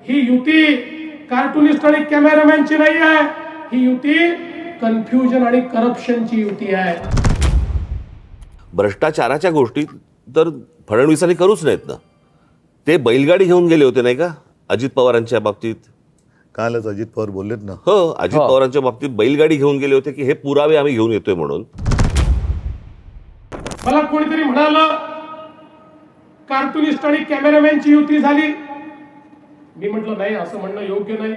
ही युती कार्टुनिस्ट आणि कॅमेरामॅनची नाही आहे, ही युती कन्फ्युजन आणि करप्शनची युती आहे. भ्रष्टाचाराच्या गोष्टी तर फडणवीसांनी करूच नाहीत ना. ते बैलगाडी घेऊन गेले होते नाही का अजित पवारांच्या बाबतीत. कालच अजित पवार बोललेत ना. हो, अजित पवारांच्या बाबतीत बैलगाडी घेऊन गेले होते की हे पुरावे आम्ही घेऊन येतोय म्हणून. मला कोणीतरी म्हणालं कार्टुनिस्ट आणि कॅमेरामॅनची युती झाली. मी म्हटलं नाही, असं म्हणणं योग्य नाही.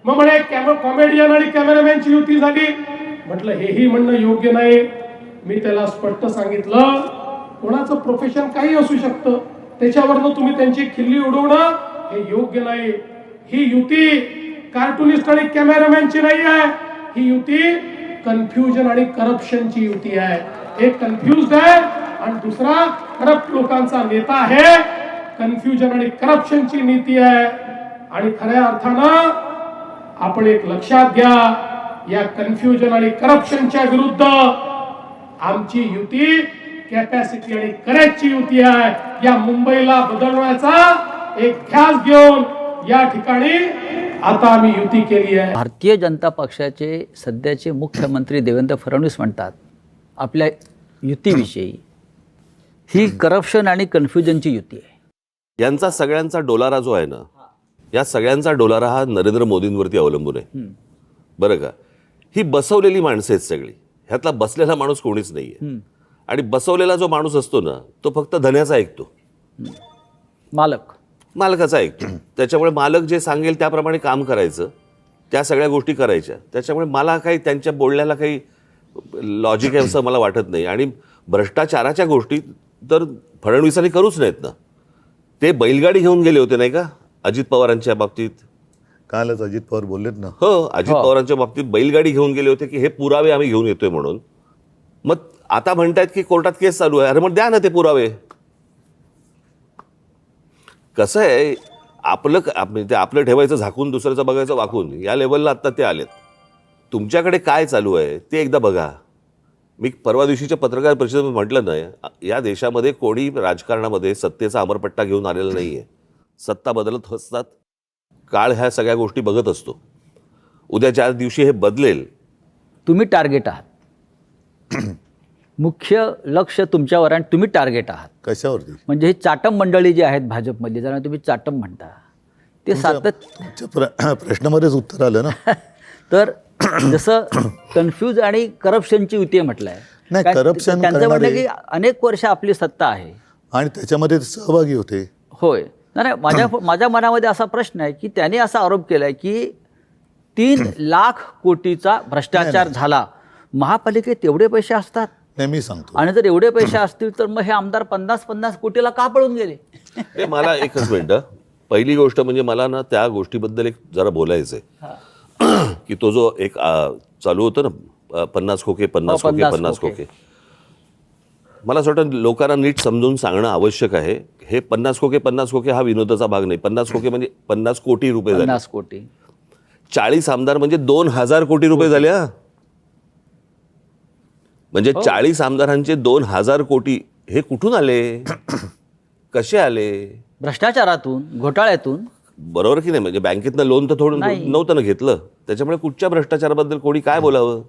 मग म्हणे कॉमेडियन आणि कॅमेरामॅनची युती झाली. म्हटलं हेही म्हणणं योग्य नाही. मी त्याला स्पष्ट सांगितलं, कोणाचं प्रोफेशन काही असू शकतं, त्याच्यावरनं तुम्ही त्यांची खिल्ली उडवणं हे योग्य नाही. ही युती कार्टुनिस्ट आणि कॅमेरामॅनची नाही आहे, ही युती कन्फ्युजन आणि करप्शनची युती आहे. एक कन्फ्युज्ड आहे आणि दुसरा करप्ट लोकांचा नेता आहे. कन्फ्युजन आणि करप्शनची नीती आहे. आणि खऱ्या अर्थानं आपण एक लक्षात घ्या, या कन्फ्युजन आणि करप्शनच्या विरुद्ध आमची युती कॅपॅसिटी आणि करेजची युती आहे. या मुंबईला बदलण्याचा एक ध्यास घेऊन या ठिकाणी आता आम्ही युती केली आहे. भारतीय जनता पक्षाचे सध्याचे मुख्यमंत्री देवेंद्र फडणवीस म्हणतात आपल्या युतीविषयी, ही करप्शन आणि कन्फ्युजनची युती आहे. यांचा सगळ्यांचा डोलारा जो आहे ना, या सगळ्यांचा डोलारा हा नरेंद्र मोदींवरती अवलंबून आहे. बरं का. ही बसवलेली माणसं आहेत सगळी, ह्यातला बसलेला माणूस कोणीच नाहीये. आणि बसवलेला जो माणूस असतो ना, तो फक्त धन्याचा ऐकतो, मालकाचा ऐकतो. त्याच्यामुळे मालक जे सांगेल त्याप्रमाणे काम करायचं, त्या सगळ्या गोष्टी करायच्या. त्याच्यामुळे मला काही त्यांच्या बोलण्याला काही लॉजिक आहे असं मला वाटत नाही. आणि भ्रष्टाचाराच्या गोष्टी तर फडणवीसांनी करूच नाहीत ना. ते बैलगाडी घेऊन गेले होते नाही का अजित पवारांच्या बाबतीत. कालच अजित पवार बोललेत ना. हो, अजित पवारांच्या बाबतीत बैलगाडी घेऊन गेले होते की हे पुरावे आम्ही घेऊन येतोय म्हणून. मग आता म्हणतायत की कोर्टात केस चालू आहे. अरे मग द्या ना ते पुरावे. कसं आहे, आपलं ठेवायचं झाकून, दुसऱ्याचं बघायचं वाकून, या लेवलला आता ते आलेत. तुमच्याकडे काय चालू आहे ते एकदा बघा. मी परवा दिवशीच्या पत्रकार परिषदेत म्हटलं नाही, या देशामध्ये कोणी राजकारणामध्ये सत्तेचा अमरपट्टा घेऊन आलेला नाही आहे. सत्ता बदलत असतात, काळ ह्या सगळ्या गोष्टी बघत असतो. उद्या ज्या दिवशी हे बदलेल, तुम्ही टार्गेट आहात, मुख्य लक्ष तुमच्यावर आणि तुम्ही टार्गेट आहात. कशावरती? म्हणजे ही चाटम मंडळी जी आहेत भाजपमध्ये, ज्यांना तुम्ही चाटम म्हणता, ते तुमच्या प्रश्नामध्येच उत्तर आलं ना. तर जसं कन्फ्यूज आणि करप्शनची युती म्हटलंय. नाही, करप्शन त्यांचं म्हणणं की अनेक वर्ष आपली सत्ता आहे आणि त्याच्यामध्ये सहभागी होते. होय. नाही, माझ्या मनामध्ये असा प्रश्न आहे की त्याने असा आरोप केलाय की 3 लाख कोटीचा भ्रष्टाचार झाला. महापालिकेत तेवढे पैसे असतात? नाही, मी सांगतो. आणि जर एवढे पैसे असतील तर मग हे आमदार 50-50 कोटीला का पळून गेले? ते मला एकच मिनिटं. पहिली गोष्ट म्हणजे मला ना त्या गोष्टीबद्दल एक जरा बोलायचं आहे की तो जो एक चालू होतं ना, 50 खोके 50 खोके 50 खोके. मला असं वाटतं लोकांना नीट समजून सांगणं आवश्यक आहे. हे 50 खोके 50 खोके हा विनोदाचा भाग नाही. 50 खोके म्हणजे 50 कोटी रुपये झाले. 50 कोटी. 40 आमदार म्हणजे 2000 कोटी रुपये झाले. हा म्हणजे 40 आमदारांचे 2000 कोटी हे कुठून आले, कसे आले? भ्रष्टाचारातून, घोटाळ्यातून. बरोबर की नाही? म्हणजे बँकेतनं लोन तर थोडं नव्हतं ना घेतलं. त्याच्यामुळे कुठच्या भ्रष्टाचाराबद्दल कोणी काय बोलावं?